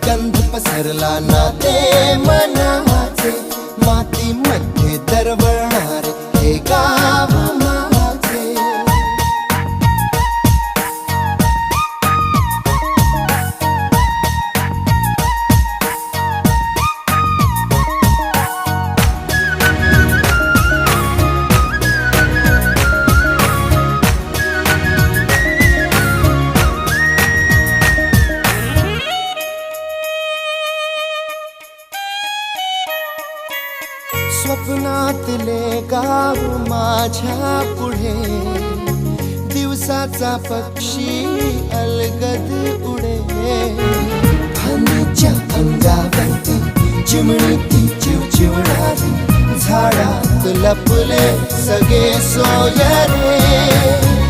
गंध पसरला ना ते मनाचे, मातीमध्ये दरवळणारे हे गाव माझे. स्वप्नातले गाव माझ्या पुढे, दिवसाचा पक्षी अलगद उडे. फांदीच्या अंगावरती चिमणी ती चिवचिवणारी, झाडात लपले सगळे सोयरे.